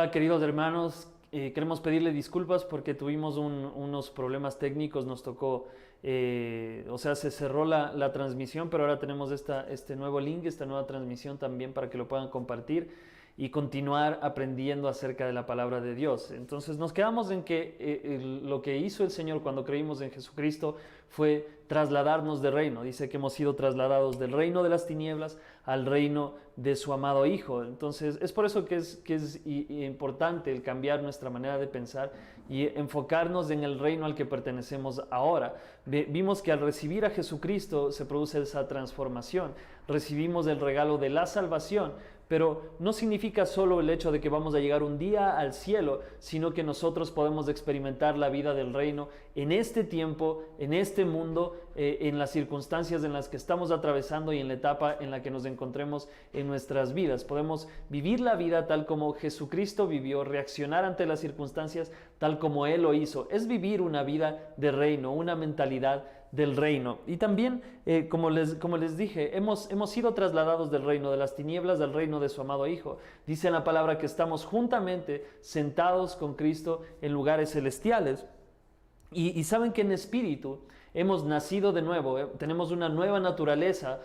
Hola queridos hermanos, queremos pedirle disculpas porque tuvimos unos problemas técnicos, nos tocó, se cerró la transmisión, pero ahora tenemos este nuevo link, esta nueva transmisión también para que lo puedan compartir y continuar aprendiendo acerca de la palabra de Dios. Entonces nos quedamos en que lo que hizo el Señor cuando creímos en Jesucristo fue trasladarnos de reino. Dice que hemos sido trasladados del reino de las tinieblas al reino de su amado Hijo. Entonces es por eso que es importante el cambiar nuestra manera de pensar y enfocarnos en el reino al que pertenecemos ahora. Vimos que al recibir a Jesucristo se produce esa transformación. Recibimos el regalo de la salvación, pero no significa solo el hecho de que vamos a llegar un día al cielo, sino que nosotros podemos experimentar la vida del reino en este tiempo, en este mundo, en las circunstancias en las que estamos atravesando y en la etapa en la que nos encontremos en nuestras vidas. Podemos vivir la vida tal como Jesucristo vivió, reaccionar ante las circunstancias tal como Él lo hizo. Es vivir una vida de reino, una mentalidad del reino. Y también, como les dije, hemos sido trasladados del reino de las tinieblas al reino de su amado Hijo. Dice en la palabra que estamos juntamente sentados con Cristo en lugares celestiales. Y saben que en espíritu hemos nacido de nuevo, tenemos una nueva naturaleza.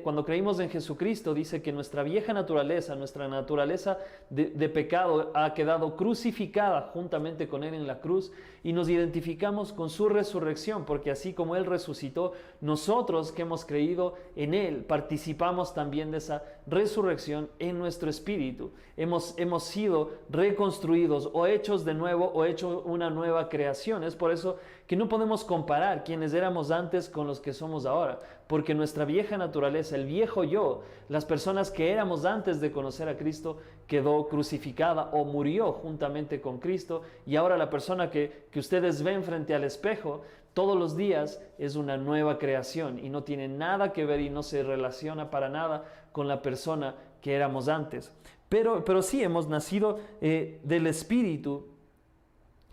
Cuando creímos en Jesucristo, dice que nuestra vieja naturaleza, nuestra naturaleza de pecado ha quedado crucificada juntamente con Él en la cruz y nos identificamos con su resurrección, porque así como Él resucitó, nosotros que hemos creído en Él participamos también de esa resurrección en nuestro espíritu. Hemos sido reconstruidos o hechos de nuevo o hecho una nueva creación. Es por eso que no podemos comparar quienes éramos antes con los que somos ahora, porque nuestra vieja naturaleza, el viejo yo, las personas que éramos antes de conocer a Cristo, quedó crucificada o murió juntamente con Cristo, y ahora la persona que ustedes ven frente al espejo todos los días es una nueva creación y no tiene nada que ver y no se relaciona para nada con la persona que éramos antes. Pero sí hemos nacido del Espíritu.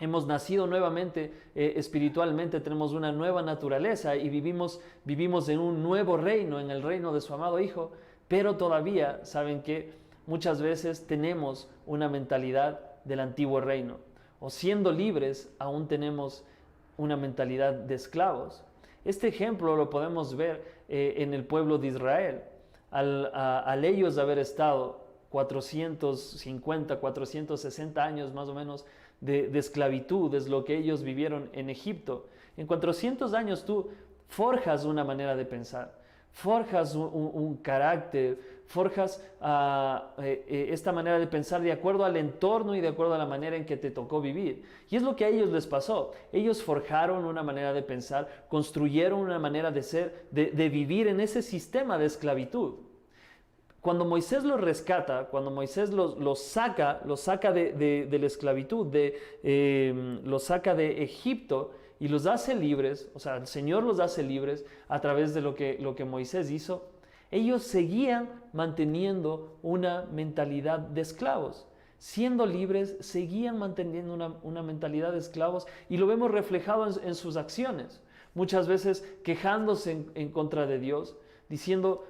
Hemos nacido nuevamente espiritualmente, tenemos una nueva naturaleza y vivimos en un nuevo reino, en el reino de su amado Hijo, pero todavía, saben que muchas veces tenemos una mentalidad del antiguo reino, o siendo libres aún tenemos una mentalidad de esclavos. Este ejemplo lo podemos ver en el pueblo de Israel, al ellos haber estado 450, 460 años más o menos de esclavitud, es lo que ellos vivieron en Egipto. En 400 años tú forjas una manera de pensar, forjas un carácter, forjas esta manera de pensar de acuerdo al entorno y de acuerdo a la manera en que te tocó vivir. Y es lo que a ellos les pasó. Ellos forjaron una manera de pensar, construyeron una manera de ser, de vivir en ese sistema de esclavitud. Cuando Moisés los rescata, cuando Moisés los saca de la esclavitud, los saca de Egipto y los hace libres, o sea, el Señor los hace libres a través de lo que Moisés hizo, ellos seguían manteniendo una mentalidad de esclavos. Siendo libres, seguían manteniendo una mentalidad de esclavos y lo vemos reflejado en sus acciones. Muchas veces quejándose en contra de Dios, diciendo: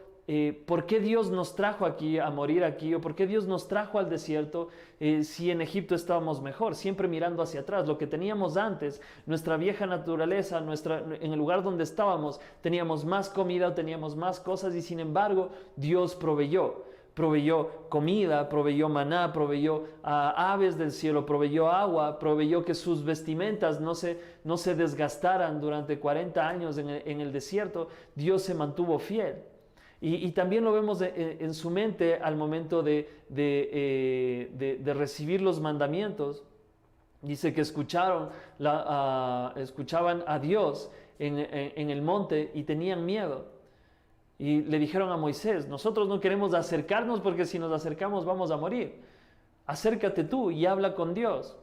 ¿por qué Dios nos trajo aquí a morir aquí? ¿O por qué Dios nos trajo al desierto si en Egipto estábamos mejor? Siempre mirando hacia atrás, lo que teníamos antes, nuestra vieja naturaleza, en el lugar donde estábamos, teníamos más comida, teníamos más cosas y sin embargo Dios proveyó comida, proveyó maná, proveyó aves del cielo, proveyó agua, proveyó que sus vestimentas no se desgastaran durante 40 años en el desierto. Dios se mantuvo fiel. Y también lo vemos en su mente al momento de recibir los mandamientos. Dice que escuchaban a Dios en el monte y tenían miedo. Y le dijeron a Moisés: nosotros no queremos acercarnos porque si nos acercamos vamos a morir. Acércate tú y habla con Dios.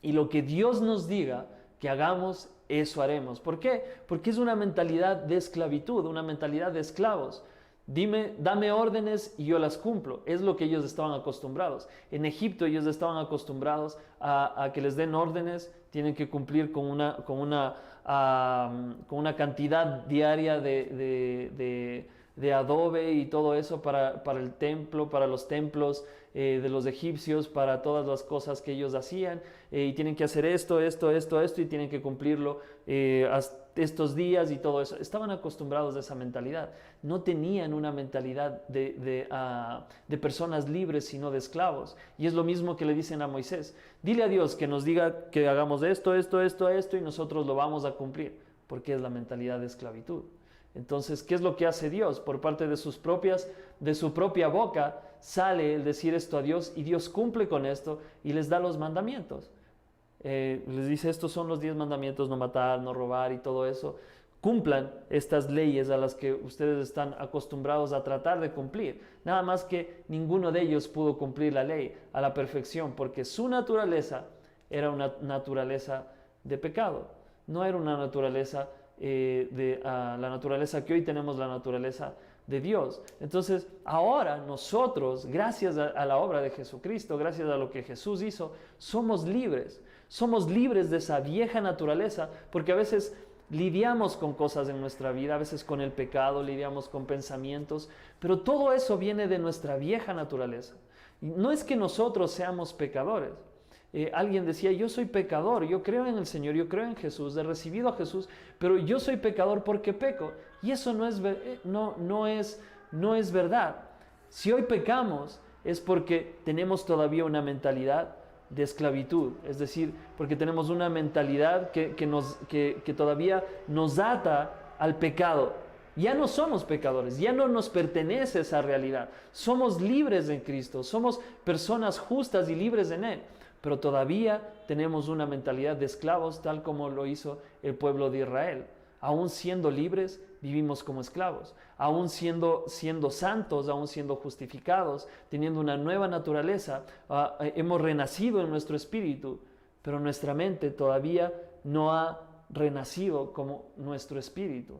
Y lo que Dios nos diga que hagamos, eso haremos. ¿Por qué? Porque es una mentalidad de esclavitud, una mentalidad de esclavos. Dame órdenes y yo las cumplo. Es lo que ellos estaban acostumbrados. En Egipto ellos estaban acostumbrados a que les den órdenes, tienen que cumplir con una cantidad diaria de adobe y todo eso para el templo, para los templos de los egipcios, para todas las cosas que ellos hacían, y tienen que hacer esto, y tienen que cumplirlo hasta estos días y todo eso. Estaban acostumbrados a esa mentalidad. No tenían una mentalidad de personas libres, sino de esclavos. Y es lo mismo que le dicen a Moisés: dile a Dios que nos diga que hagamos esto, y nosotros lo vamos a cumplir, porque es la mentalidad de esclavitud. Entonces, ¿qué es lo que hace Dios? Por parte de su propia boca sale el decir esto a Dios, y Dios cumple con esto y les da los mandamientos. Les dice: estos son los 10 mandamientos: no matar, no robar y todo eso. Cumplan estas leyes a las que ustedes están acostumbrados a tratar de cumplir. Nada más que ninguno de ellos pudo cumplir la ley a la perfección, porque su naturaleza era una naturaleza de pecado. No era una naturaleza la naturaleza que hoy tenemos, la naturaleza de Dios. Entonces, ahora nosotros, gracias a la obra de Jesucristo, gracias a lo que Jesús hizo, somos libres. Somos libres de esa vieja naturaleza, porque a veces lidiamos con cosas en nuestra vida, a veces con el pecado, lidiamos con pensamientos, pero todo eso viene de nuestra vieja naturaleza. No es que nosotros seamos pecadores. Alguien decía: yo soy pecador, yo creo en el Señor, yo creo en Jesús, he recibido a Jesús, pero yo soy pecador porque peco. Y eso no es verdad. Si hoy pecamos es porque tenemos todavía una mentalidad de esclavitud, es decir, porque tenemos una mentalidad que todavía nos ata al pecado. Ya no somos pecadores, ya no nos pertenece esa realidad. Somos libres en Cristo, somos personas justas y libres en Él, pero todavía tenemos una mentalidad de esclavos, tal como lo hizo el pueblo de Israel. Aún siendo libres, vivimos como esclavos. Aún siendo santos, aún siendo justificados, teniendo una nueva naturaleza, hemos renacido en nuestro espíritu, pero nuestra mente todavía no ha renacido como nuestro espíritu.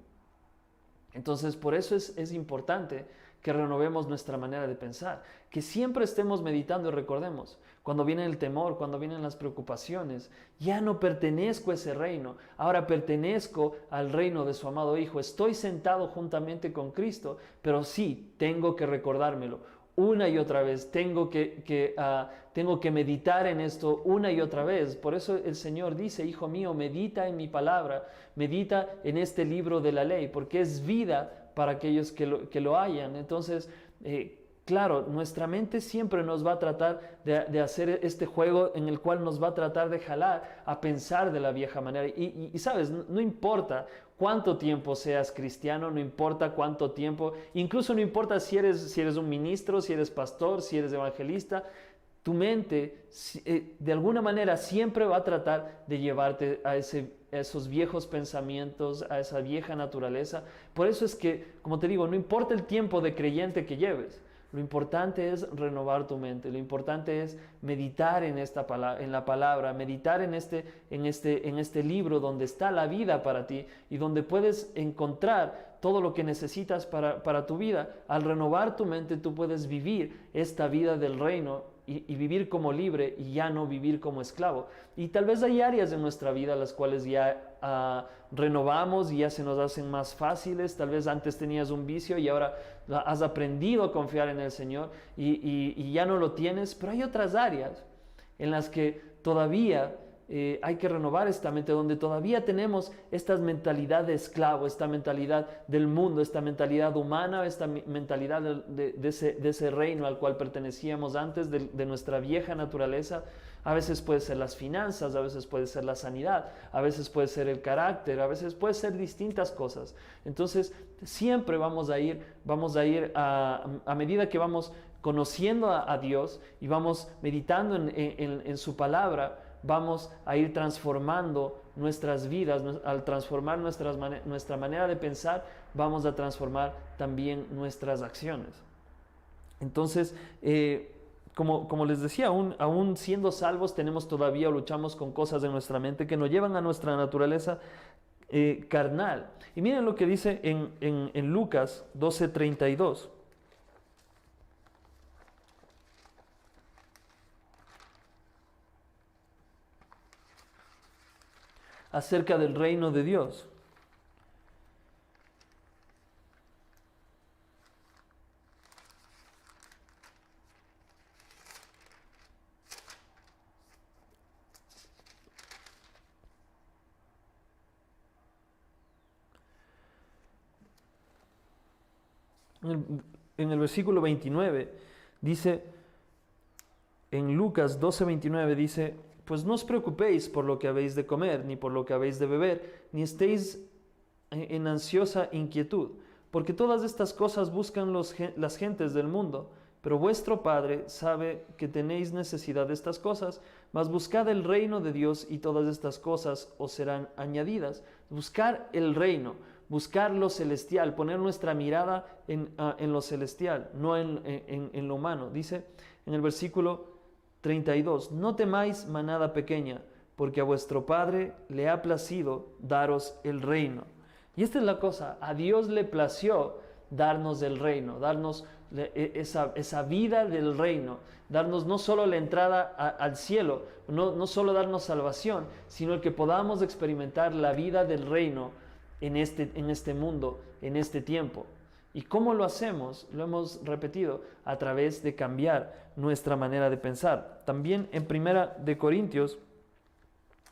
Entonces, por eso es importante que renovemos nuestra manera de pensar, que siempre estemos meditando y recordemos: cuando viene el temor, cuando vienen las preocupaciones, ya no pertenezco a ese reino, ahora pertenezco al reino de su amado Hijo. Estoy sentado juntamente con Cristo, pero sí, tengo que recordármelo una y otra vez, tengo que meditar en esto una y otra vez. Por eso el Señor dice: hijo mío, medita en mi palabra, medita en este libro de la ley, porque es vida para aquellos que lo hayan. Entonces, claro, nuestra mente siempre nos va a tratar de hacer este juego en el cual nos va a tratar de jalar a pensar de la vieja manera. Y sabes, no importa cuánto tiempo seas cristiano, no importa cuánto tiempo, incluso no importa si eres un ministro, si eres pastor, si eres evangelista, tu mente de alguna manera siempre va a tratar de llevarte a esos viejos pensamientos, a esa vieja naturaleza. Por eso es que, como te digo, no importa el tiempo de creyente que lleves, lo importante es renovar tu mente, lo importante es meditar en la palabra, meditar en este libro donde está la vida para ti y donde puedes encontrar todo lo que necesitas para tu vida. Al renovar tu mente, tú puedes vivir esta vida del reino y vivir como libre y ya no vivir como esclavo. Y tal vez hay áreas en nuestra vida las cuales ya renovamos y ya se nos hacen más fáciles. Tal vez antes tenías un vicio y ahora has aprendido a confiar en el Señor y ya no lo tienes, pero hay otras áreas en las que todavía hay que renovar esta mente, donde todavía tenemos esta mentalidad de esclavo, esta mentalidad del mundo, esta mentalidad humana, esta mentalidad de ese reino al cual pertenecíamos antes, de nuestra vieja naturaleza. A veces puede ser las finanzas, a veces puede ser la sanidad, a veces puede ser el carácter, a veces puede ser distintas cosas. Entonces, siempre vamos a ir a medida que vamos conociendo a Dios y vamos meditando en su palabra, vamos a ir transformando nuestras vidas. Al transformar nuestra manera de pensar, vamos a transformar también nuestras acciones. Entonces, como les decía, aún siendo salvos, luchamos con cosas de nuestra mente que nos llevan a nuestra naturaleza carnal. Y miren lo que dice en Lucas 12:32. Acerca del reino de Dios. En el versículo 29 dice, en Lucas 12:29 dice, pues no os preocupéis por lo que habéis de comer, ni por lo que habéis de beber, ni estéis en ansiosa inquietud, porque todas estas cosas buscan las gentes del mundo, pero vuestro Padre sabe que tenéis necesidad de estas cosas, mas buscad el reino de Dios y todas estas cosas os serán añadidas. Buscar el reino, buscar lo celestial, poner nuestra mirada en lo celestial, no en lo humano. Dice en el versículo 32, no temáis manada pequeña, porque a vuestro Padre le ha placido daros el reino. Y esta es la cosa, a Dios le plació darnos el reino, darnos esa vida del reino, darnos no solo la entrada al cielo, no solo darnos salvación, sino el que podamos experimentar la vida del reino en este mundo, en este tiempo. ¿Y cómo lo hacemos? Lo hemos repetido, a través de cambiar nuestra manera de pensar. También en Primera de Corintios,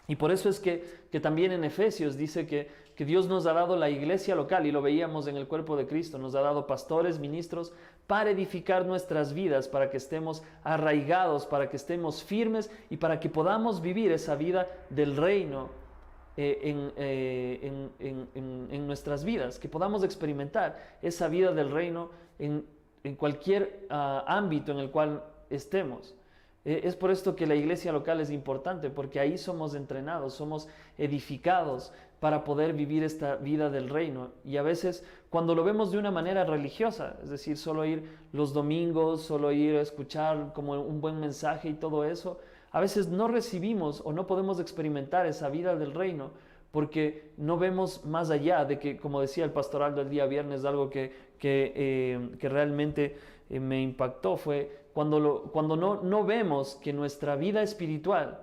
y por eso es que también en Efesios dice que Dios nos ha dado la iglesia local, y lo veíamos en el cuerpo de Cristo, nos ha dado pastores, ministros, para edificar nuestras vidas, para que estemos arraigados, para que estemos firmes y para que podamos vivir esa vida del reino en nuestras vidas, que podamos experimentar esa vida del reino en cualquier ámbito en el cual estemos. Es por esto que la iglesia local es importante, porque ahí somos entrenados, somos edificados para poder vivir esta vida del reino. Y a veces cuando lo vemos de una manera religiosa, es decir, solo ir los domingos, solo ir a escuchar como un buen mensaje y todo eso, a veces no recibimos o no podemos experimentar esa vida del reino, porque no vemos más allá de que, como decía el pastoral del día viernes, algo que realmente me impactó, fue cuando no vemos que nuestra vida espiritual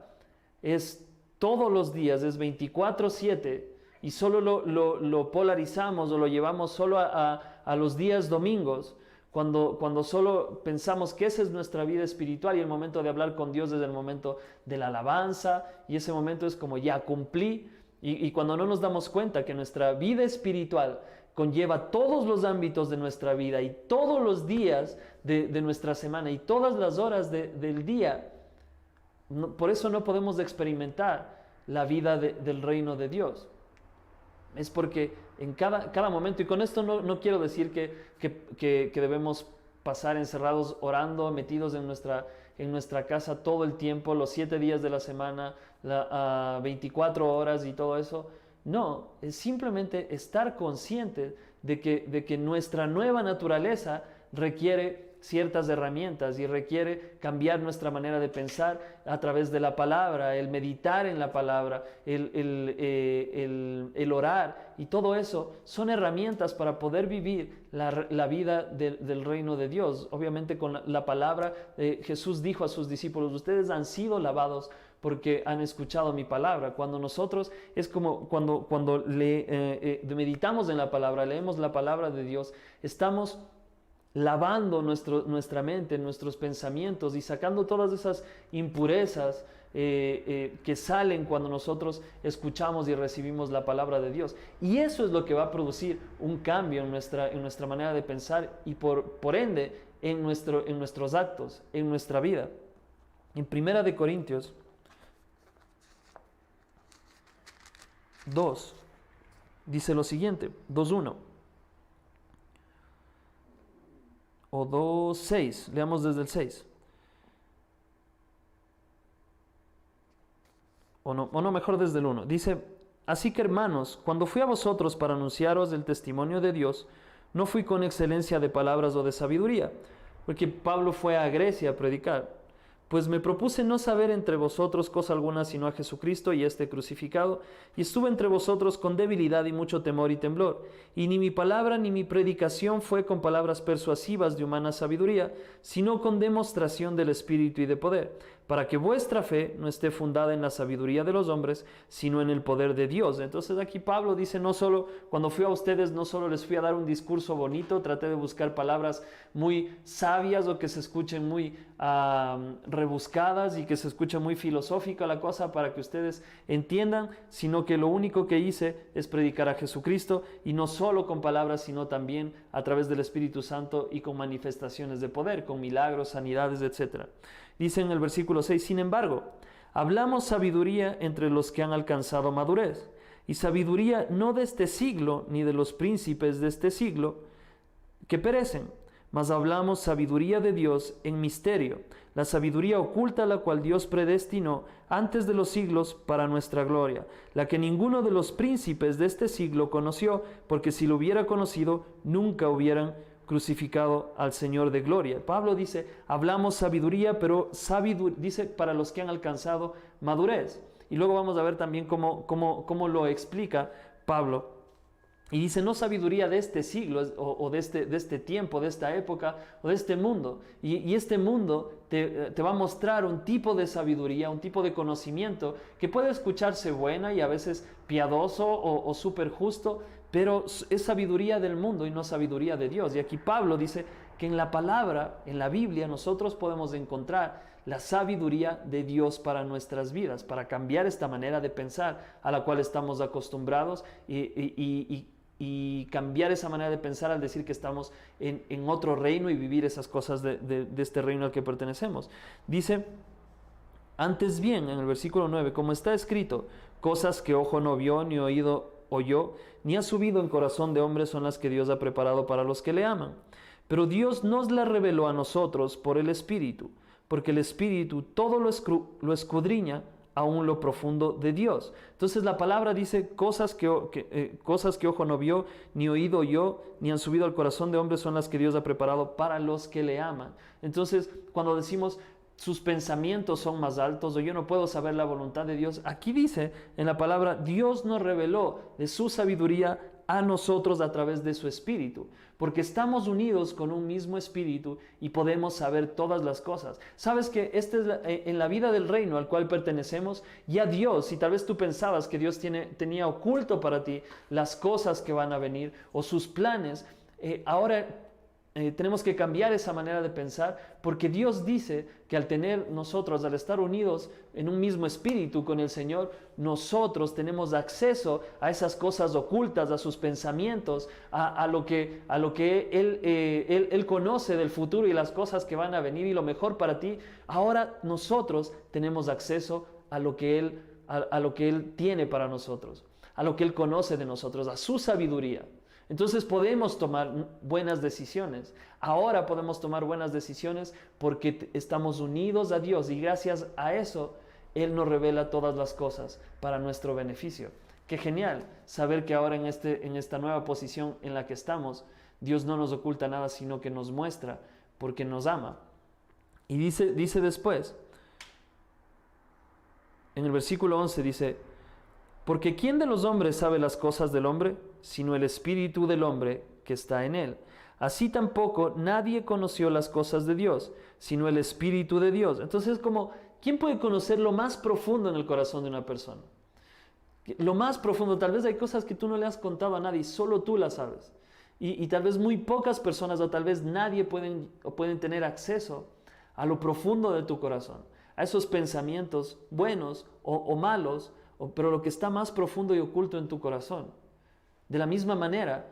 es todos los días, es 24/7, y solo lo polarizamos o lo llevamos solo a los días domingos, cuando solo pensamos que esa es nuestra vida espiritual, y el momento de hablar con Dios es el momento de la alabanza, y ese momento es como ya cumplí, y cuando no nos damos cuenta que nuestra vida espiritual conlleva todos los ámbitos de nuestra vida y todos los días de nuestra semana y todas las horas del día, por eso no podemos experimentar la vida del reino de Dios. Es porque en cada momento, y con esto no quiero decir que debemos pasar encerrados orando, metidos en nuestra casa todo el tiempo, los 7 días de la semana, 24 horas y todo eso. No, es simplemente estar consciente de que nuestra nueva naturaleza requiere ciertas herramientas y requiere cambiar nuestra manera de pensar a través de la palabra, el meditar en la palabra, el orar, y todo eso son herramientas para poder vivir la vida del reino de Dios. Obviamente con la palabra, Jesús dijo a sus discípulos, ustedes han sido lavados porque han escuchado mi palabra. Cuando nosotros, es como cuando meditamos en la palabra, leemos la palabra de Dios, estamos lavando nuestra mente, nuestros pensamientos, y sacando todas esas impurezas que salen cuando nosotros escuchamos y recibimos la palabra de Dios. Y eso es lo que va a producir un cambio en nuestra manera de pensar, y por ende en nuestros actos, en nuestra vida. En Primera de Corintios 2 dice lo siguiente, 2:1 o 2:6, leamos desde el 6. O no, mejor desde el 1. Dice, así que hermanos, cuando fui a vosotros para anunciaros el testimonio de Dios, no fui con excelencia de palabras o de sabiduría, porque Pablo fue a Grecia a predicar. Pues me propuse no saber entre vosotros cosa alguna sino a Jesucristo y este crucificado, y estuve entre vosotros con debilidad y mucho temor y temblor. Y ni mi palabra ni mi predicación fue con palabras persuasivas de humana sabiduría, sino con demostración del Espíritu y de poder, para que vuestra fe no esté fundada en la sabiduría de los hombres, sino en el poder de Dios. Entonces aquí Pablo dice, no solo, cuando fui a ustedes, no solo les fui a dar un discurso bonito, traté de buscar palabras muy sabias o que se escuchen muy rebuscadas y que se escuche muy filosófica la cosa para que ustedes entiendan, sino que lo único que hice es predicar a Jesucristo, y no solo con palabras, sino también a través del Espíritu Santo y con manifestaciones de poder, con milagros, sanidades, etc. Dice en el versículo 6, sin embargo, hablamos sabiduría entre los que han alcanzado madurez, y sabiduría no de este siglo, ni de los príncipes de este siglo, que perecen, mas hablamos sabiduría de Dios en misterio, la sabiduría oculta la cual Dios predestinó antes de los siglos para nuestra gloria, la que ninguno de los príncipes de este siglo conoció, porque si lo hubiera conocido, nunca hubieran crucificado al Señor de gloria. Pablo dice, hablamos sabiduría, pero dice para los que han alcanzado madurez. Y luego vamos a ver también cómo lo explica Pablo. Y dice, no sabiduría de este siglo o de este tiempo, de esta época o de este mundo. Y este mundo te va a mostrar un tipo de sabiduría, un tipo de conocimiento que puede escucharse buena y a veces piadoso o súper justo, pero es sabiduría del mundo y no sabiduría de Dios. Y aquí Pablo dice que en la palabra, en la Biblia, nosotros podemos encontrar la sabiduría de Dios para nuestras vidas, para cambiar esta manera de pensar a la cual estamos acostumbrados y cambiar esa manera de pensar al decir que estamos en otro reino y vivir esas cosas de este reino al que pertenecemos. Dice, antes bien, en el versículo 9, como está escrito, cosas que ojo no vio, ni oído oyó, ni ha subido en corazón de hombre son las que Dios ha preparado para los que le aman. Pero Dios nos la reveló a nosotros por el Espíritu, porque el Espíritu todo lo escudriña, aún lo profundo de Dios. Entonces la palabra dice, cosas que ojo no vio, ni oído oyó, ni han subido al corazón de hombre son las que Dios ha preparado para los que le aman. Entonces, cuando decimos sus pensamientos son más altos o yo no puedo saber la voluntad de Dios, aquí dice en la palabra, Dios nos reveló de su sabiduría a nosotros a través de su Espíritu, porque estamos unidos con un mismo Espíritu y podemos saber todas las cosas. Sabes que en la vida del reino al cual pertenecemos, ya Dios, si tal vez tú pensabas que Dios tenía oculto para ti las cosas que van a venir o sus planes, ahora tenemos que cambiar esa manera de pensar, porque Dios dice que al estar unidos en un mismo espíritu con el Señor, nosotros tenemos acceso a esas cosas ocultas, a sus pensamientos, a lo que Él conoce del futuro y las cosas que van a venir y lo mejor para ti. Ahora nosotros tenemos acceso a lo que Él tiene para nosotros, a lo que Él conoce de nosotros, a su sabiduría. Entonces podemos tomar buenas decisiones. Ahora podemos tomar buenas decisiones porque estamos unidos a Dios y gracias a eso Él nos revela todas las cosas para nuestro beneficio. Qué genial saber que ahora en esta nueva posición en la que estamos, Dios no nos oculta nada, sino que nos muestra porque nos ama. Y dice después, en el versículo 11 dice, porque ¿quién de los hombres sabe las cosas del hombre, sino el espíritu del hombre que está en él? Así tampoco nadie conoció las cosas de Dios, sino el espíritu de Dios. Entonces, ¿quién puede conocer lo más profundo en el corazón de una persona? Lo más profundo, tal vez hay cosas que tú no le has contado a nadie, solo tú las sabes. Y tal vez muy pocas personas o tal vez nadie pueden tener acceso a lo profundo de tu corazón, a esos pensamientos buenos o malos, pero lo que está más profundo y oculto en tu corazón. De la misma manera,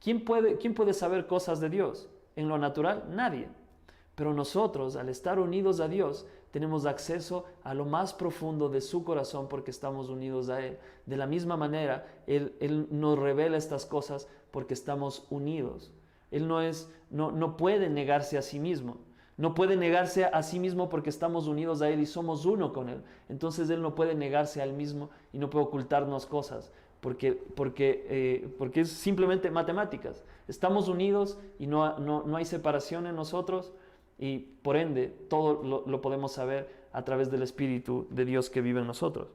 ¿quién puede saber cosas de Dios? En lo natural, nadie. Pero nosotros, al estar unidos a Dios, tenemos acceso a lo más profundo de su corazón porque estamos unidos a Él. De la misma manera, Él nos revela estas cosas porque estamos unidos. Él no puede negarse a sí mismo. No puede negarse a sí mismo porque estamos unidos a Él y somos uno con Él. Entonces Él no puede negarse a Él mismo y no puede ocultarnos cosas porque es simplemente matemáticas. Estamos unidos y no hay separación en nosotros y por ende todo lo podemos saber a través del Espíritu de Dios que vive en nosotros.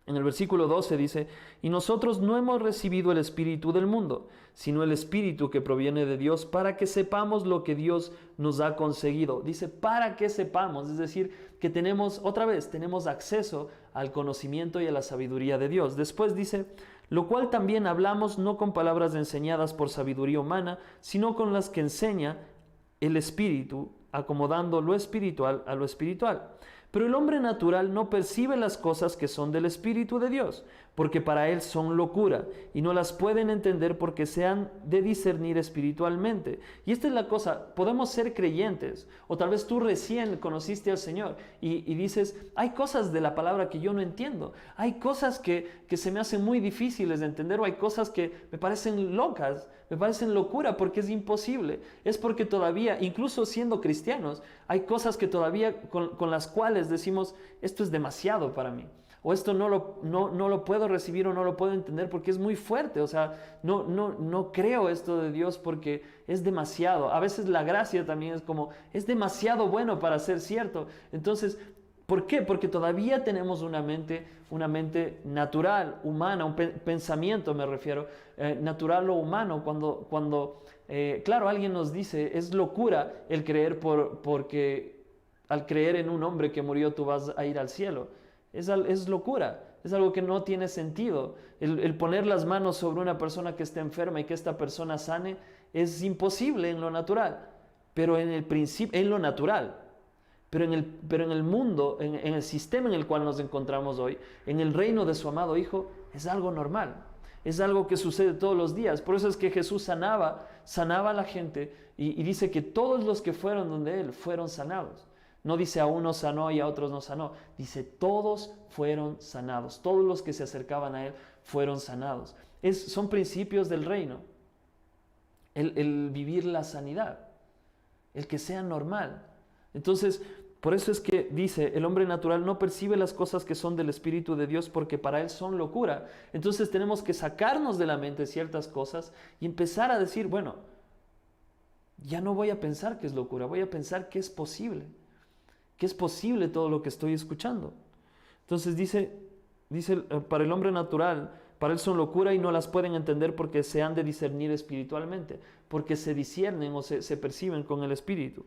En el versículo 12 dice, y nosotros no hemos recibido el espíritu del mundo, sino el espíritu que proviene de Dios, para que sepamos lo que Dios nos ha conseguido. Dice, para que sepamos, es decir, que tenemos acceso al conocimiento y a la sabiduría de Dios. Después dice, lo cual también hablamos no con palabras enseñadas por sabiduría humana, sino con las que enseña el espíritu, acomodando lo espiritual a lo espiritual. Pero el hombre natural no percibe las cosas que son del Espíritu de Dios, porque para él son locura, y no las pueden entender porque se han de discernir espiritualmente. Y esta es la cosa, podemos ser creyentes, o tal vez tú recién conociste al Señor, y dices, hay cosas de la palabra que yo no entiendo, hay cosas que se me hacen muy difíciles de entender, o hay cosas que me parecen locas, me parecen locura porque es imposible. Es porque todavía, incluso siendo cristianos, hay cosas que todavía con las cuales decimos, esto es demasiado para mí. O esto no lo puedo recibir o no lo puedo entender porque es muy fuerte. O sea, no creo esto de Dios porque es demasiado. A veces la gracia también es como, es demasiado bueno para ser cierto. Entonces, ¿por qué? Porque todavía tenemos una mente natural, humana, un pensamiento me refiero, natural o humano, cuando claro, alguien nos dice, es locura el creer porque al creer en un hombre que murió tú vas a ir al cielo. Es locura, es algo que no tiene sentido. El poner las manos sobre una persona que está enferma y que esta persona sane es imposible en lo natural, pero en el principio, en lo natural. Pero en el mundo, en el sistema en el cual nos encontramos hoy, en el reino de su amado Hijo, es algo normal. Es algo que sucede todos los días. Por eso es que Jesús sanaba a la gente y dice que todos los que fueron donde Él fueron sanados. No dice a unos sanó y a otros no sanó. Dice todos fueron sanados. Todos los que se acercaban a Él fueron sanados. Son principios del reino. El vivir la sanidad. El que sea normal. Entonces, por eso es que dice, el hombre natural no percibe las cosas que son del Espíritu de Dios porque para él son locura. Entonces tenemos que sacarnos de la mente ciertas cosas y empezar a decir, bueno, ya no voy a pensar que es locura, voy a pensar que es posible todo lo que estoy escuchando. Entonces dice para el hombre natural, para él son locura y no las pueden entender porque se han de discernir espiritualmente, porque se disciernen o se perciben con el Espíritu.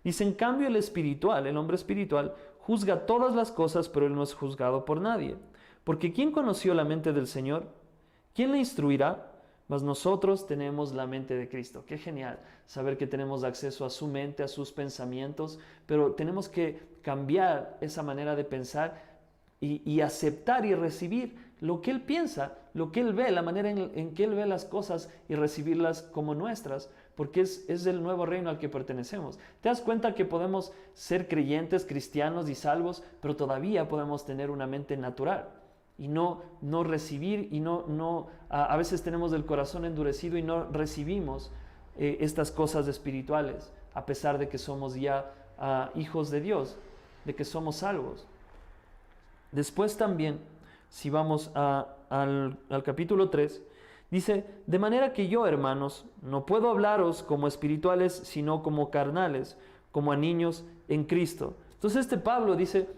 Dice, en cambio el espiritual, el hombre espiritual, juzga todas las cosas, pero él no es juzgado por nadie. Porque ¿quién conoció la mente del Señor? ¿Quién le instruirá? Mas nosotros tenemos la mente de Cristo. Qué genial saber que tenemos acceso a su mente, a sus pensamientos, pero tenemos que cambiar esa manera de pensar y aceptar y recibir lo que Él piensa, lo que Él ve, la manera en que Él ve las cosas y recibirlas como nuestras, porque es el nuevo reino al que pertenecemos. ¿Te das cuenta que podemos ser creyentes, cristianos y salvos, pero todavía podemos tener una mente natural y no recibir y a veces tenemos el corazón endurecido y no recibimos estas cosas espirituales, a pesar de que somos ya hijos de Dios, de que somos salvos? Después también, si vamos al capítulo 3, dice, de manera que yo, hermanos, no puedo hablaros como espirituales, sino como carnales, como a niños en Cristo. Entonces Pablo dice,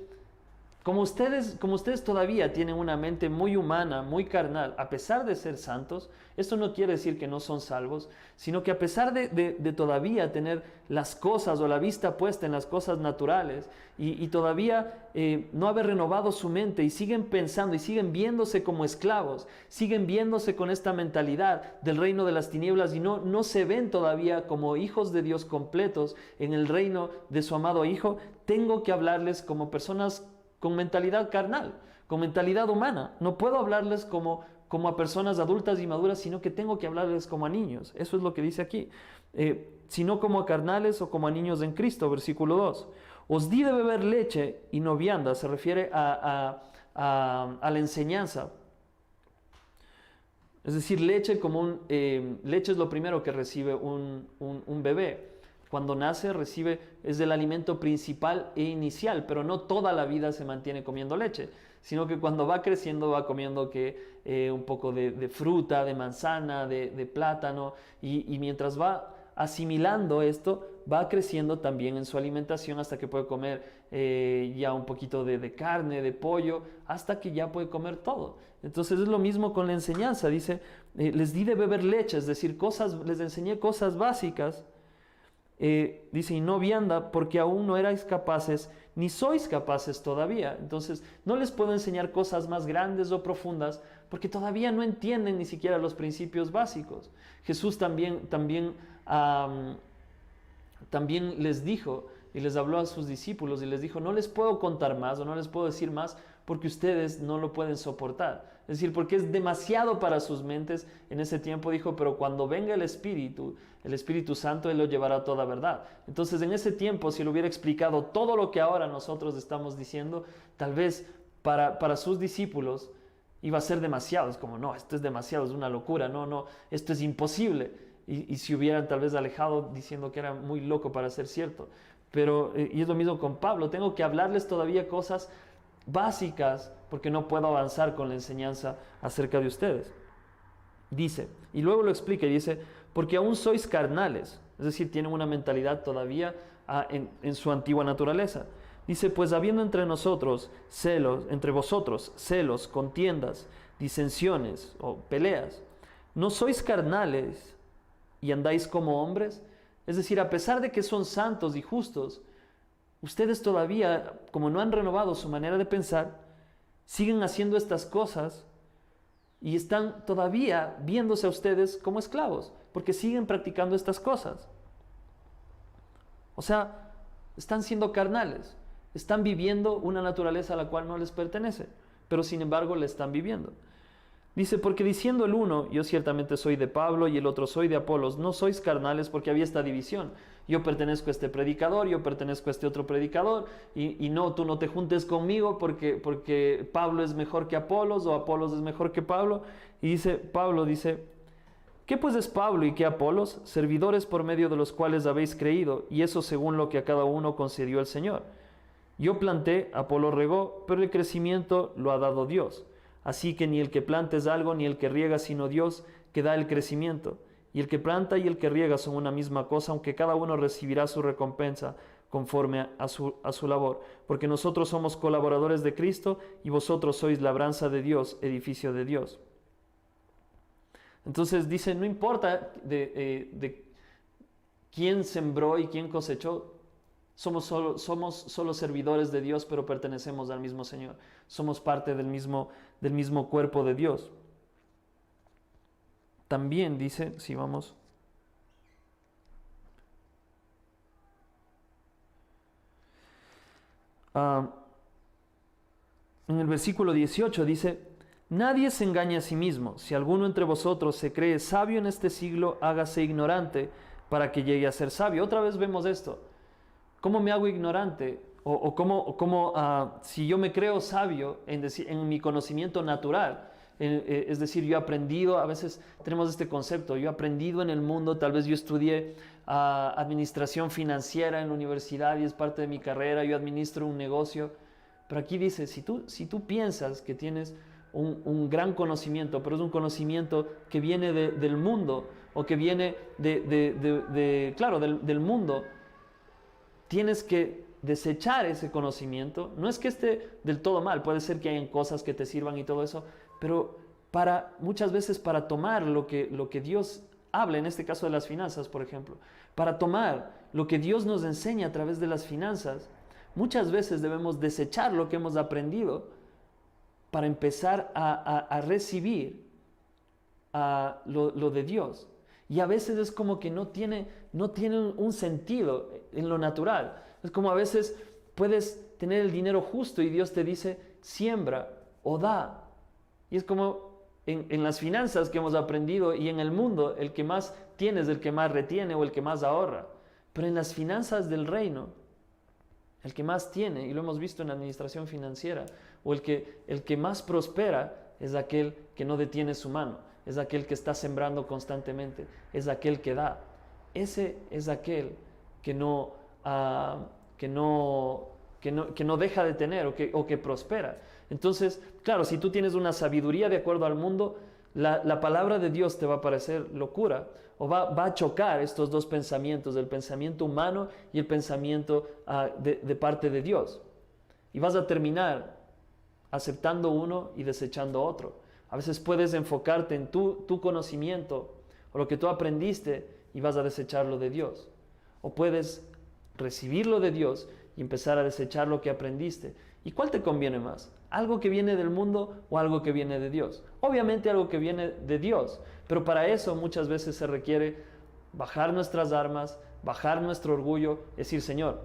como ustedes todavía tienen una mente muy humana, muy carnal, a pesar de ser santos, esto no quiere decir que no son salvos, sino que a pesar de todavía tener las cosas o la vista puesta en las cosas naturales y todavía no haber renovado su mente y siguen pensando y siguen viéndose como esclavos, siguen viéndose con esta mentalidad del reino de las tinieblas y no se ven todavía como hijos de Dios completos en el reino de su amado Hijo, tengo que hablarles como personas con mentalidad carnal, con mentalidad humana. No puedo hablarles como a personas adultas y maduras, sino que tengo que hablarles como a niños. Eso es lo que dice aquí. Sino como a carnales o como a niños en Cristo, versículo 2. Os di de beber leche y no vianda, se refiere a la enseñanza. Es decir, leche leche es lo primero que recibe un bebé. Cuando nace es el alimento principal e inicial, pero no toda la vida se mantiene comiendo leche, sino que cuando va creciendo va comiendo un poco de fruta, de manzana, de plátano, y mientras va asimilando esto, va creciendo también en su alimentación hasta que puede comer ya un poquito de carne, de pollo, hasta que ya puede comer todo. Entonces es lo mismo con la enseñanza. Dice, les di de beber leche, es decir, les enseñé cosas básicas. Dice, y no vianda, porque aún no erais capaces, ni sois capaces todavía. Entonces, no les puedo enseñar cosas más grandes o profundas, porque todavía no entienden ni siquiera los principios básicos. Jesús también les dijo, y les habló a sus discípulos, y les dijo, no les puedo contar más, o no les puedo decir más, porque ustedes no lo pueden soportar. Es decir, porque es demasiado para sus mentes. En ese tiempo dijo, pero cuando venga el Espíritu Santo, Él lo llevará a toda verdad. Entonces, en ese tiempo, si Él hubiera explicado todo lo que ahora nosotros estamos diciendo, tal vez para sus discípulos iba a ser demasiado. Es como, no, esto es demasiado, es una locura, no, esto es imposible. Y se hubieran tal vez alejado diciendo que era muy loco para ser cierto. Pero, y es lo mismo con Pablo, tengo que hablarles todavía cosas básicas porque no puedo avanzar con la enseñanza acerca de ustedes. Dice, y luego lo explica y dice, porque aún sois carnales, es decir, tienen una mentalidad todavía en su antigua naturaleza. Dice, pues habiendo entre vosotros celos, contiendas, disensiones o peleas, ¿no sois carnales y andáis como hombres? Es decir, a pesar de que son santos y justos, ustedes todavía, como no han renovado su manera de pensar, siguen haciendo estas cosas y están todavía viéndose a ustedes como esclavos, porque siguen practicando estas cosas. O sea, están siendo carnales, están viviendo una naturaleza a la cual no les pertenece, pero sin embargo la están viviendo. Dice, porque diciendo el uno, yo ciertamente soy de Pablo y el otro soy de Apolos, no sois carnales, porque había esta división. Yo pertenezco a este predicador, yo pertenezco a este otro predicador, y no, tú no te juntes conmigo porque Pablo es mejor que Apolos o Apolos es mejor que Pablo. Y Pablo dice, ¿qué pues es Pablo y qué Apolos? Servidores por medio de los cuales habéis creído, y eso según lo que a cada uno concedió el Señor. Yo planté, Apolo regó, pero el crecimiento lo ha dado Dios. Así que ni el que planta es algo, ni el que riega, sino Dios, que da el crecimiento. Y el que planta y el que riega son una misma cosa, aunque cada uno recibirá su recompensa conforme a su labor. Porque nosotros somos colaboradores de Cristo, y vosotros sois labranza de Dios, edificio de Dios. Entonces dice, no importa de quién sembró y quién cosechó, somos solo servidores de Dios, pero pertenecemos al mismo Señor. Somos parte del mismo cuerpo de Dios. También dice, si vamos, en el versículo 18 dice, nadie se engaña a sí mismo. Si alguno entre vosotros se cree sabio en este siglo, hágase ignorante para que llegue a ser sabio. Otra vez vemos esto. ¿Cómo me hago ignorante? Si yo me creo sabio en mi conocimiento natural, es decir, yo he aprendido, a veces tenemos este concepto, yo he aprendido en el mundo, tal vez yo estudié administración financiera en la universidad y es parte de mi carrera, yo administro un negocio, pero aquí dice, si tú piensas que tienes un gran conocimiento, pero es un conocimiento que viene del mundo, o que viene del mundo, tienes que desechar ese conocimiento. No es que esté del todo mal, puede ser que hayan cosas que te sirvan y todo eso, pero muchas veces para tomar lo que Dios habla, en este caso de las finanzas, por ejemplo, para tomar lo que Dios nos enseña a través de las finanzas, muchas veces debemos desechar lo que hemos aprendido para empezar a recibir lo de Dios. Y a veces es como que no tiene un sentido en lo natural. Es como a veces puedes tener el dinero justo y Dios te dice, siembra o da. Y es como en las finanzas que hemos aprendido y en el mundo, el que más tiene es el que más retiene o el que más ahorra. Pero en las finanzas del reino, el que más tiene, y lo hemos visto en la administración financiera, o el que más prospera es aquel que no detiene su mano. Es aquel que está sembrando constantemente, es aquel que da. Ese es aquel que no deja de tener o que prospera. Entonces, claro, si tú tienes una sabiduría de acuerdo al mundo, la palabra de Dios te va a parecer locura, o va a chocar estos dos pensamientos, el pensamiento humano y el pensamiento de parte de Dios. Y vas a terminar aceptando uno y desechando otro. A veces puedes enfocarte en tu conocimiento o lo que tú aprendiste y vas a desechar lo de Dios. O puedes recibir lo de Dios y empezar a desechar lo que aprendiste. ¿Y cuál te conviene más? ¿Algo que viene del mundo o algo que viene de Dios? Obviamente algo que viene de Dios, pero para eso muchas veces se requiere bajar nuestras armas, bajar nuestro orgullo, decir, Señor,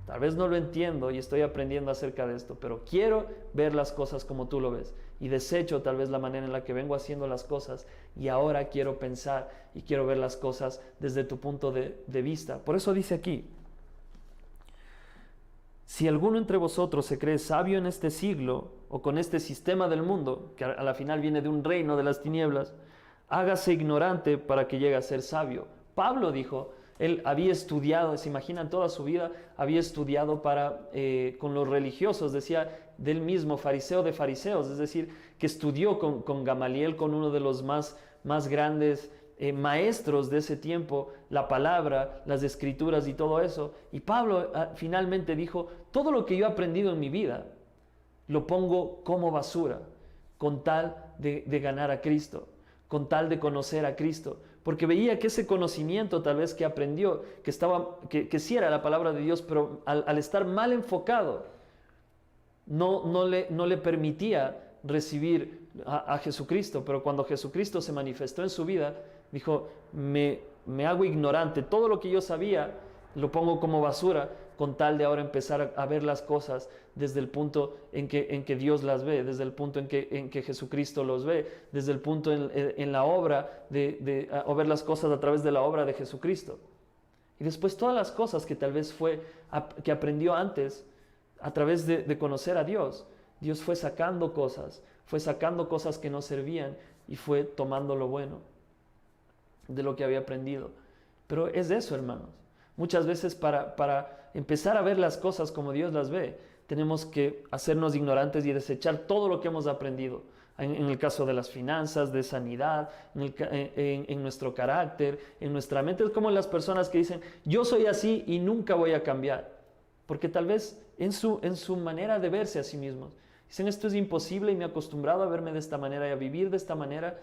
tal vez no lo entiendo y estoy aprendiendo acerca de esto, pero quiero ver las cosas como tú lo ves. Y desecho tal vez la manera en la que vengo haciendo las cosas y ahora quiero pensar y quiero ver las cosas desde tu punto de vista. Por eso dice aquí, si alguno entre vosotros se cree sabio en este siglo o con este sistema del mundo, que a la final viene de un reino de las tinieblas, hágase ignorante para que llegue a ser sabio. Pablo dijo, él había estudiado, se imaginan toda su vida, había estudiado con los religiosos, decía del mismo fariseo de fariseos, es decir, que estudió con Gamaliel, con uno de los más grandes maestros de ese tiempo, la palabra, las escrituras y todo eso. Y Pablo finalmente dijo, todo lo que yo he aprendido en mi vida, lo pongo como basura, con tal de ganar a Cristo, con tal de conocer a Cristo. Porque veía que ese conocimiento tal vez que aprendió, que sí era la palabra de Dios, pero al estar mal enfocado, no le permitía recibir a Jesucristo. Pero cuando Jesucristo se manifestó en su vida, dijo, me hago ignorante, todo lo que yo sabía lo pongo como basura, con tal de ahora empezar a ver las cosas desde el punto en que Dios las ve, desde el punto en que Jesucristo los ve, desde el punto en la obra, o ver las cosas a través de la obra de Jesucristo. Y después todas las cosas que tal vez que aprendió antes, a través de conocer a Dios, Dios fue sacando cosas que no servían y fue tomando lo bueno de lo que había aprendido. Pero es eso, hermanos. Muchas veces para empezar a ver las cosas como Dios las ve, tenemos que hacernos ignorantes y desechar todo lo que hemos aprendido. En el caso de las finanzas, de sanidad, en nuestro carácter, en nuestra mente. Es como las personas que dicen, yo soy así y nunca voy a cambiar. Porque tal vez en su manera de verse a sí mismos, dicen, esto es imposible y me he acostumbrado a verme de esta manera y a vivir de esta manera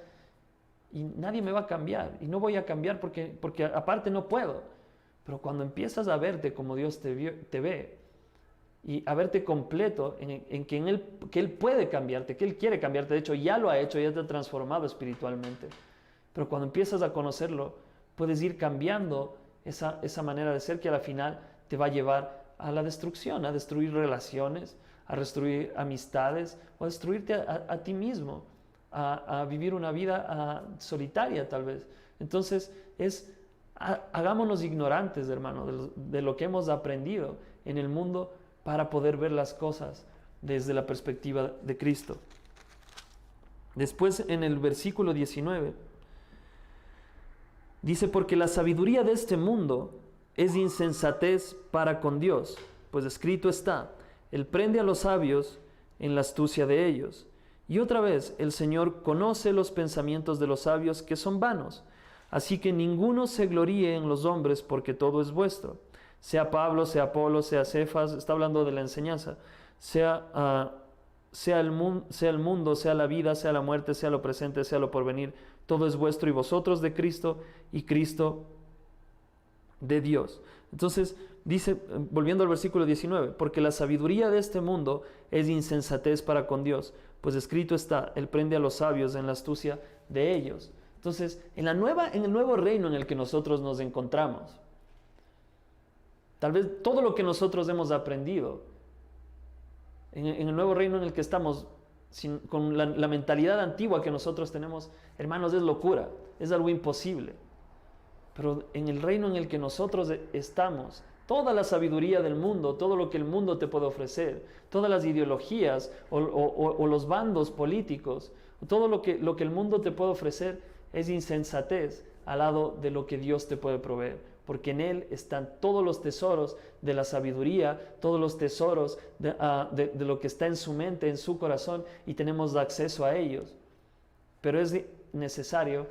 y nadie me va a cambiar y no voy a cambiar porque aparte no puedo. Pero cuando empiezas a verte como Dios te ve y a verte completo que Él puede cambiarte, que Él quiere cambiarte, de hecho ya lo ha hecho, ya te ha transformado espiritualmente. Pero cuando empiezas a conocerlo, puedes ir cambiando esa manera de ser que a la final te va a llevar a la destrucción, a destruir relaciones, a destruir amistades o a destruirte a ti mismo, a vivir una vida solitaria tal vez. Entonces hagámonos ignorantes, hermano, de lo que hemos aprendido en el mundo para poder ver las cosas desde la perspectiva de Cristo. Después en el versículo 19 dice, porque la sabiduría de este mundo es insensatez para con Dios, pues escrito está, Él prende a los sabios en la astucia de ellos. Y otra vez, el Señor conoce los pensamientos de los sabios que son vanos. Así que ninguno se gloríe en los hombres, porque todo es vuestro. Sea Pablo, sea Apolo, sea Cefas, está hablando de la enseñanza, sea el mundo, sea la vida, sea la muerte, sea lo presente, sea lo porvenir, todo es vuestro y vosotros de Cristo y Cristo de Dios. Entonces dice, volviendo al versículo 19, porque la sabiduría de este mundo es insensatez para con Dios, pues escrito está, Él prende a los sabios en la astucia de ellos. Entonces, en el nuevo reino en el que nosotros nos encontramos, tal vez todo lo que nosotros hemos aprendido, en el nuevo reino en el que estamos, con la mentalidad antigua que nosotros tenemos, hermanos, es locura, es algo imposible. Pero en el reino en el que nosotros estamos, toda la sabiduría del mundo, todo lo que el mundo te puede ofrecer, todas las ideologías o los bandos políticos, todo lo que el mundo te puede ofrecer es insensatez al lado de lo que Dios te puede proveer, porque en Él están todos los tesoros de la sabiduría, todos los tesoros de lo que está en su mente, en su corazón, y tenemos acceso a ellos. pero es necesario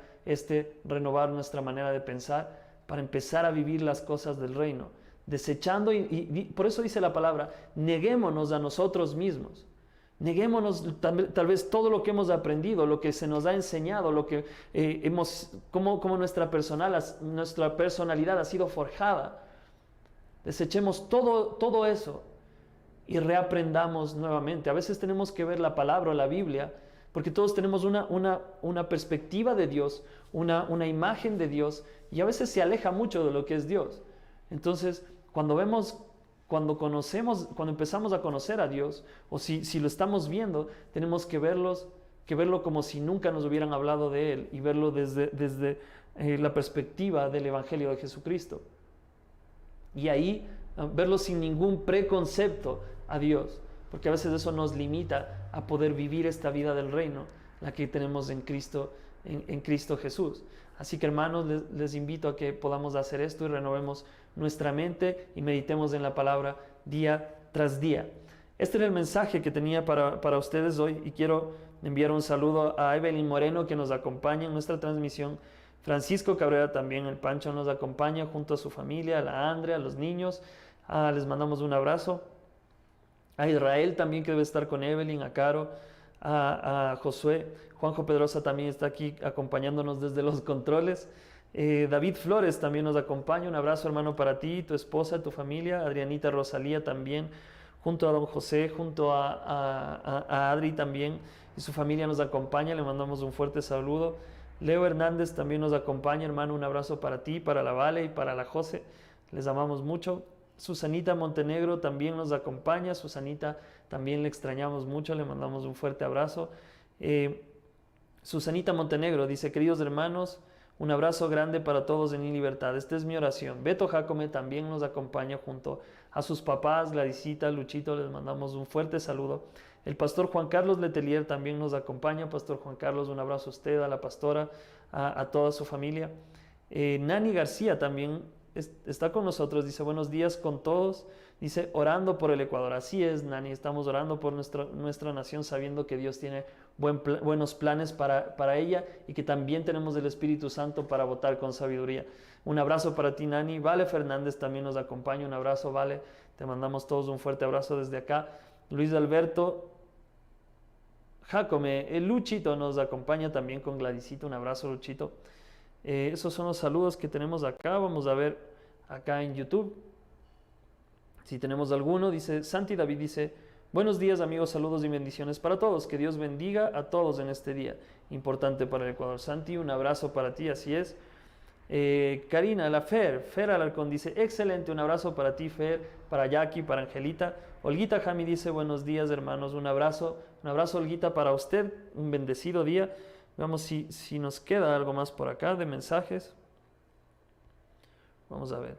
renovar nuestra manera de pensar para empezar a vivir las cosas del reino, desechando, y por eso dice la palabra, neguémonos a nosotros mismos. Neguémonos tal vez todo lo que hemos aprendido, lo que se nos ha enseñado, lo que cómo nuestra personalidad ha sido forjada. Desechemos todo eso y reaprendamos nuevamente. A veces tenemos que ver la palabra o la Biblia, porque todos tenemos una perspectiva de Dios, una imagen de Dios, y a veces se aleja mucho de lo que es Dios. Entonces, cuando empezamos a conocer a Dios, o si lo estamos viendo, tenemos que verlo como si nunca nos hubieran hablado de Él, y verlo desde la perspectiva del Evangelio de Jesucristo. Y ahí verlo sin ningún preconcepto a Dios, porque a veces eso nos limita a poder vivir esta vida del reino, la que tenemos en Cristo Jesús. Así que, hermanos, les invito a que podamos hacer esto y renovemos nuestra mente y meditemos en la palabra día tras día. Este era el mensaje que tenía para ustedes hoy, y quiero enviar un saludo a Evelyn Moreno, que nos acompaña en nuestra transmisión. Francisco Cabrera también, el Pancho, nos acompaña junto a su familia, a la Andrea, a los niños. Les mandamos un abrazo. A Israel también, que debe estar con Evelyn, a Caro, a Josué. Juanjo Pedrosa también está aquí acompañándonos desde los controles. David Flores también nos acompaña. Un abrazo, hermano, para ti, tu esposa, tu familia. Adrianita Rosalía también, junto a don José, junto a Adri también, y su familia nos acompaña. Le mandamos un fuerte saludo. Leo Hernández también nos acompaña, hermano. Un abrazo para ti, para la Vale y para la José. Les amamos mucho. Susanita Montenegro también nos acompaña. Susanita también le extrañamos mucho, le mandamos un fuerte abrazo. Susanita Montenegro dice: queridos hermanos, un abrazo grande para todos en Libertad. Esta es mi oración. Beto Jacome también nos acompaña junto a sus papás, Gladysita, Luchito, les mandamos un fuerte saludo. El pastor Juan Carlos Letelier también nos acompaña. Pastor Juan Carlos, un abrazo a usted, a la pastora, a toda su familia. Nani García también está con nosotros, dice: buenos días con todos, dice: orando por el Ecuador. Así es, Nani, estamos orando por nuestra nación, sabiendo que Dios tiene buenos planes para ella, y que también tenemos el Espíritu Santo para votar con sabiduría. Un abrazo para ti, Nani. Vale Fernández también nos acompaña. Un abrazo, Vale, te mandamos todos un fuerte abrazo desde acá. Luis Alberto Jacome, el Luchito nos acompaña también con Gladysito. Un abrazo, Luchito. Esos son los saludos que tenemos acá. Vamos a ver acá en YouTube si tenemos alguno. Dice Santi David, dice: buenos días, amigos, saludos y bendiciones para todos. Que Dios bendiga a todos en este día importante para el Ecuador. Santi, un abrazo para ti, así es. Karina, la Fer Alarcón dice: excelente, un abrazo para ti, Fer, para Jackie, para Angelita. Olguita Jami dice: buenos días, hermanos, un abrazo, Olguita, para usted, un bendecido día. Veamos si nos queda algo más por acá de mensajes. Vamos a ver.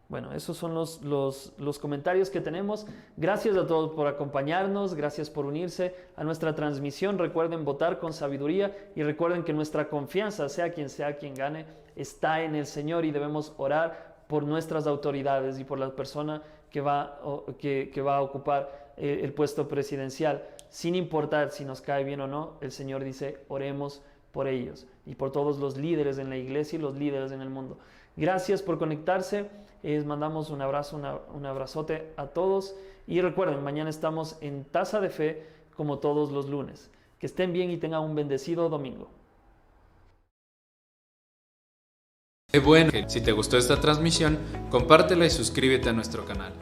Bueno, esos son los comentarios que tenemos. Gracias a todos por acompañarnos, gracias por unirse a nuestra transmisión. Recuerden votar con sabiduría y recuerden que nuestra confianza, sea quien gane, está en el Señor, y debemos orar por nuestras autoridades y por la persona que va a ocupar el puesto presidencial. Sin importar si nos cae bien o no, el Señor dice: oremos por ellos y por todos los líderes en la iglesia y los líderes en el mundo. Gracias por conectarse. Les mandamos un abrazo, un abrazote a todos. Y recuerden, mañana estamos en Taza de Fe como todos los lunes. Que estén bien y tengan un bendecido domingo. Qué bueno. Si te gustó esta transmisión, compártela y suscríbete a nuestro canal.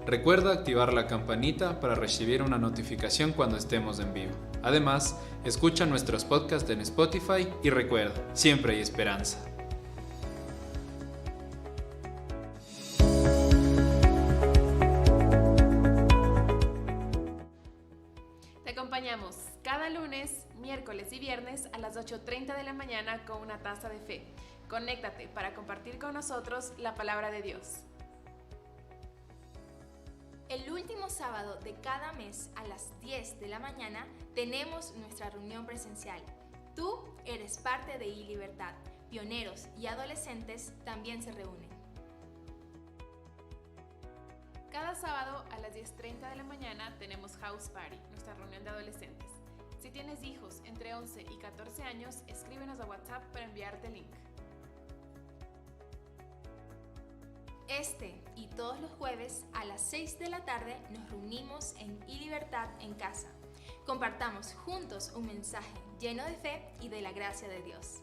Recuerda activar la campanita para recibir una notificación cuando estemos en vivo. Además, escucha nuestros podcasts en Spotify y recuerda, siempre hay esperanza. Te acompañamos cada lunes, miércoles y viernes a las 8:30 de la mañana con una taza de fe. Conéctate para compartir con nosotros la palabra de Dios. El último sábado de cada mes a las 10 de la mañana tenemos nuestra reunión presencial. Tú eres parte de iLibertad. Pioneros y adolescentes también se reúnen. Cada sábado a las 10:30 de la mañana tenemos House Party, nuestra reunión de adolescentes. Si tienes hijos entre 11 y 14 años, escríbenos a WhatsApp para enviarte el link. Este y todos los jueves a las 6 de la tarde nos reunimos en iLibertad en casa. Compartamos juntos un mensaje lleno de fe y de la gracia de Dios.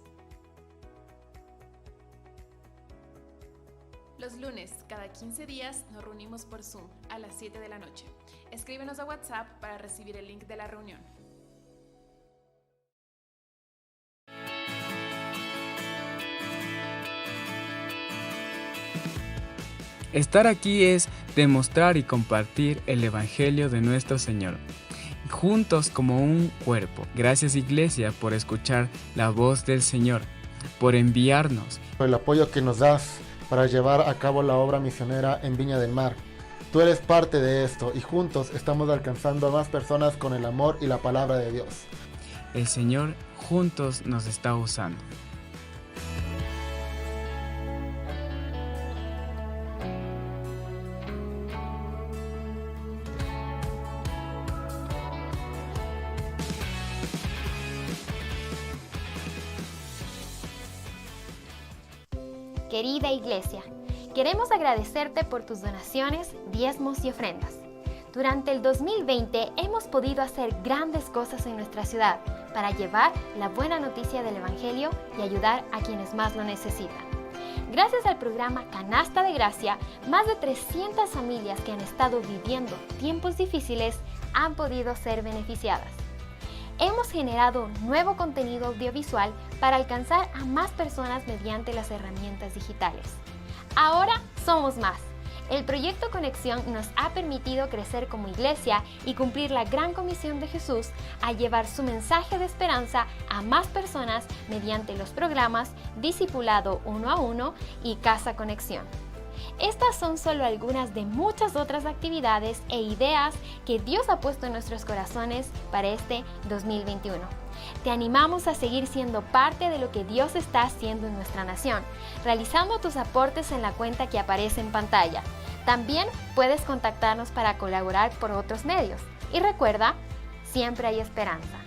Los lunes, cada 15 días, nos reunimos por Zoom a las 7 de la noche. Escríbenos a WhatsApp para recibir el link de la reunión. Estar aquí es demostrar y compartir el Evangelio de nuestro Señor, juntos como un cuerpo. Gracias, Iglesia, por escuchar la voz del Señor, por enviarnos. Por el apoyo que nos das para llevar a cabo la obra misionera en Viña del Mar. Tú eres parte de esto y juntos estamos alcanzando a más personas con el amor y la palabra de Dios. El Señor juntos nos está usando. Querida Iglesia, queremos agradecerte por tus donaciones, diezmos y ofrendas. Durante el 2020 hemos podido hacer grandes cosas en nuestra ciudad para llevar la buena noticia del Evangelio y ayudar a quienes más lo necesitan. Gracias al programa Canasta de Gracia, más de 300 familias que han estado viviendo tiempos difíciles han podido ser beneficiadas. Hemos generado nuevo contenido audiovisual para alcanzar a más personas mediante las herramientas digitales. Ahora somos más. El proyecto Conexión nos ha permitido crecer como iglesia y cumplir la gran comisión de Jesús a llevar su mensaje de esperanza a más personas mediante los programas Discipulado 1 a 1 y Casa Conexión. Estas son solo algunas de muchas otras actividades e ideas que Dios ha puesto en nuestros corazones para este 2021. Te animamos a seguir siendo parte de lo que Dios está haciendo en nuestra nación, realizando tus aportes en la cuenta que aparece en pantalla. También puedes contactarnos para colaborar por otros medios. Y recuerda, siempre hay esperanza.